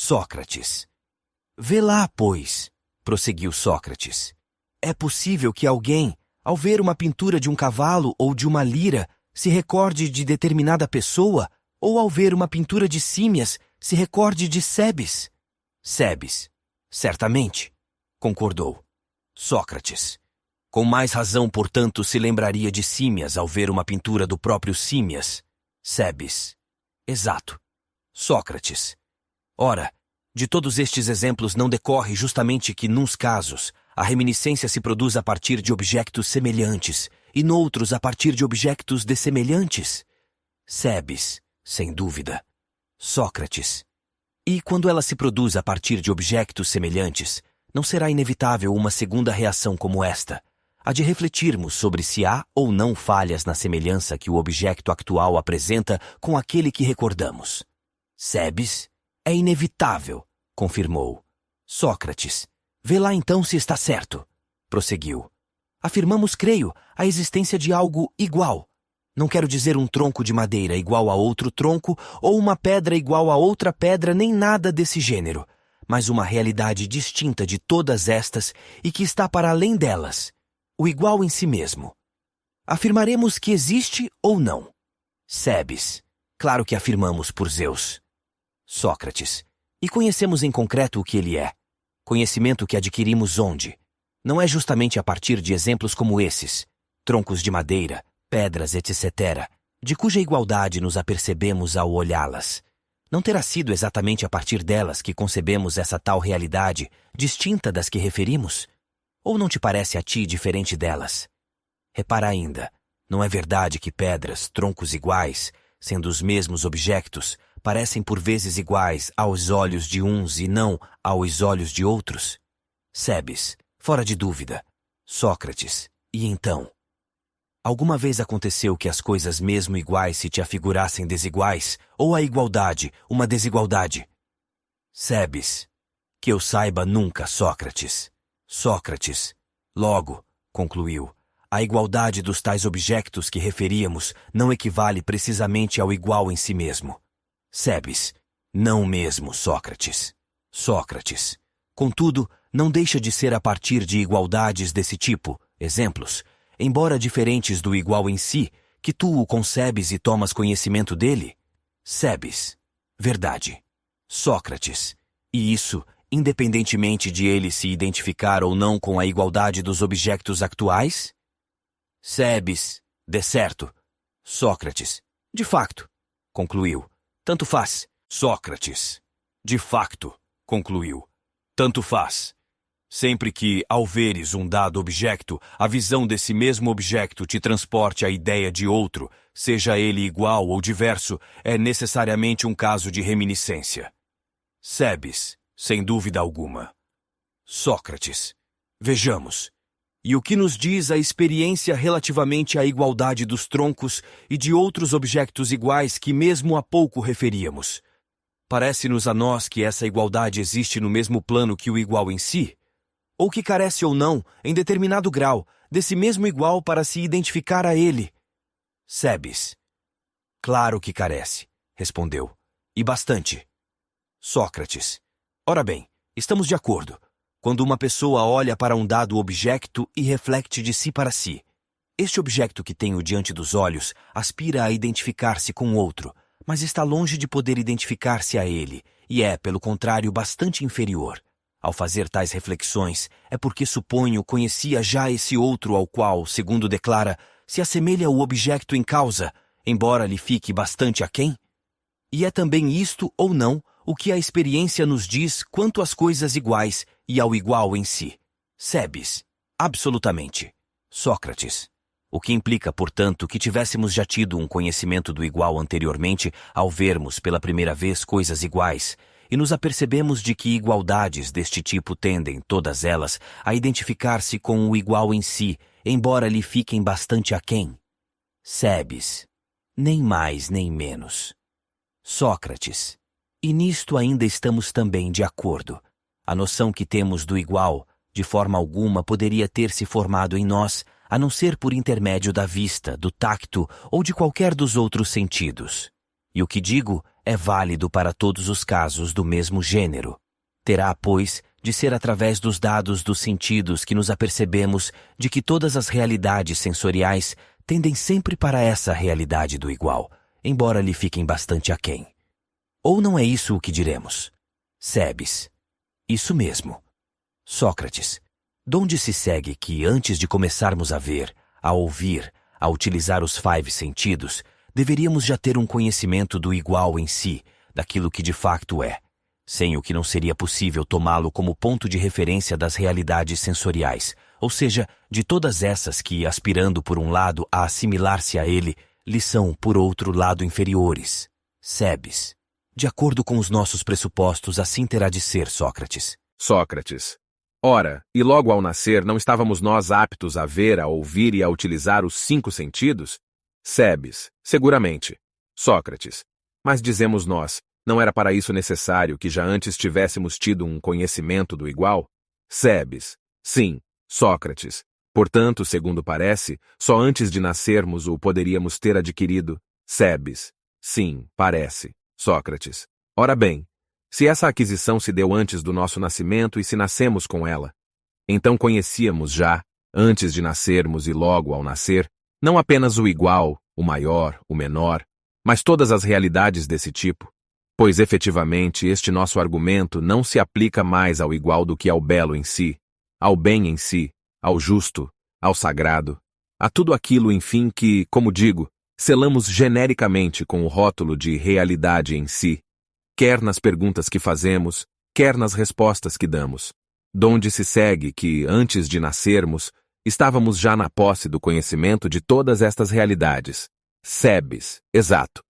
Sócrates. Vê lá, pois, prosseguiu Sócrates. É possível que alguém, ao ver uma pintura de um cavalo ou de uma lira, se recorde de determinada pessoa, ou ao ver uma pintura de Símias, se recorde de Cebes? Cebes, certamente, concordou. Sócrates. Com mais razão, portanto, se lembraria de Símias ao ver uma pintura do próprio Símias. Cebes. Exato. Sócrates. Ora, de todos estes exemplos não decorre justamente que, nuns casos, a reminiscência se produz a partir de objetos semelhantes e noutros a partir de objetos dessemelhantes? Cebes, sem dúvida. Sócrates. E quando ela se produz a partir de objetos semelhantes, não será inevitável uma segunda reação como esta, a de refletirmos sobre se há ou não falhas na semelhança que o objeto actual apresenta com aquele que recordamos. Cebes, é inevitável, confirmou. Sócrates. Vê lá então se está certo, prosseguiu. Afirmamos, creio, a existência de algo igual. Não quero dizer um tronco de madeira igual a outro tronco ou uma pedra igual a outra pedra, nem nada desse gênero, mas uma realidade distinta de todas estas e que está para além delas, o igual em si mesmo. Afirmaremos que existe ou não? Cebes. Claro que afirmamos, por Zeus. Sócrates. E conhecemos em concreto o que ele é. Conhecimento que adquirimos onde? Não é justamente a partir de exemplos como esses, troncos de madeira, pedras, etc., de cuja igualdade nos apercebemos ao olhá-las. Não terá sido exatamente a partir delas que concebemos essa tal realidade, distinta das que referimos? Ou não te parece a ti diferente delas? Repara ainda, não é verdade que pedras, troncos iguais, sendo os mesmos objetos, parecem por vezes iguais aos olhos de uns e não aos olhos de outros? Cebes, fora de dúvida. Sócrates, e então? Alguma vez aconteceu que as coisas mesmo iguais se te afigurassem desiguais, ou a igualdade, uma desigualdade? Cebes, que eu saiba nunca, Sócrates. Sócrates, logo, concluiu, a igualdade dos tais objetos que referíamos não equivale precisamente ao igual em si mesmo. Cebes, não mesmo, Sócrates. Sócrates, contudo, não deixa de ser a partir de igualdades desse tipo, exemplos, embora diferentes do igual em si, que tu o concebes e tomas conhecimento dele? Cebes, verdade. Sócrates, e isso, independentemente de ele se identificar ou não com a igualdade dos objetos actuais? Cebes, de certo. Sócrates, de facto, concluiu. Tanto faz. Sócrates, de facto, concluiu. Tanto faz. Sempre que, ao veres um dado objeto, a visão desse mesmo objeto te transporte à ideia de outro, seja ele igual ou diverso, é necessariamente um caso de reminiscência. Cebes, sem dúvida alguma. Sócrates, vejamos. E o que nos diz a experiência relativamente à igualdade dos troncos e de outros objetos iguais que mesmo há pouco referíamos? Parece-nos a nós que essa igualdade existe no mesmo plano que o igual em si? Ou que carece ou não, em determinado grau, desse mesmo igual para se identificar a ele? Cebes. Claro que carece, respondeu. E bastante. Sócrates. Ora bem, estamos de acordo. Quando uma pessoa olha para um dado objeto e reflete de si para si, este objeto que tenho diante dos olhos aspira a identificar-se com outro, mas está longe de poder identificar-se a ele, e é, pelo contrário, bastante inferior. Ao fazer tais reflexões, é porque suponho conhecia já esse outro ao qual, segundo declara, se assemelha o objeto em causa, embora lhe fique bastante aquém? E é também isto, ou não, o que a experiência nos diz quanto às coisas iguais e ao igual em si. Cebes, absolutamente. Sócrates. O que implica, portanto, que tivéssemos já tido um conhecimento do igual anteriormente ao vermos pela primeira vez coisas iguais, e nos apercebemos de que igualdades deste tipo tendem, todas elas, a identificar-se com o igual em si, embora lhe fiquem bastante aquém. Cebes. Nem mais nem menos. Sócrates. E nisto ainda estamos também de acordo. A noção que temos do igual, de forma alguma, poderia ter se formado em nós, a não ser por intermédio da vista, do tacto ou de qualquer dos outros sentidos. E o que digo é válido para todos os casos do mesmo gênero. Terá, pois, de ser através dos dados dos sentidos que nos apercebemos de que todas as realidades sensoriais tendem sempre para essa realidade do igual, embora lhe fiquem bastante aquém. Ou não é isso o que diremos? Sebes. Isso mesmo. Sócrates. Donde se segue que, antes de começarmos a ver, a ouvir, a utilizar os 5 sentidos, deveríamos já ter um conhecimento do igual em si, daquilo que de facto é, sem o que não seria possível tomá-lo como ponto de referência das realidades sensoriais, ou seja, de todas essas que, aspirando por um lado a assimilar-se a ele, lhe são, por outro lado, inferiores. Sebes. De acordo com os nossos pressupostos, assim terá de ser, Sócrates. Sócrates. Ora, e logo ao nascer não estávamos nós aptos a ver, a ouvir e a utilizar os 5 sentidos? Sebes. Seguramente. Sócrates. Mas dizemos nós, não era para isso necessário que já antes tivéssemos tido um conhecimento do igual? Sebes. Sim. Sócrates. Portanto, segundo parece, só antes de nascermos o poderíamos ter adquirido. Sebes. Sim, parece. Sócrates. Ora bem, se essa aquisição se deu antes do nosso nascimento e se nascemos com ela, então conhecíamos já, antes de nascermos e logo ao nascer, não apenas o igual, o maior, o menor, mas todas as realidades desse tipo, pois efetivamente este nosso argumento não se aplica mais ao igual do que ao belo em si, ao bem em si, ao justo, ao sagrado, a tudo aquilo, enfim, que, como digo, selamos genericamente com o rótulo de realidade em si, quer nas perguntas que fazemos, quer nas respostas que damos. Donde se segue que, antes de nascermos, estávamos já na posse do conhecimento de todas estas realidades. Sebes, exato.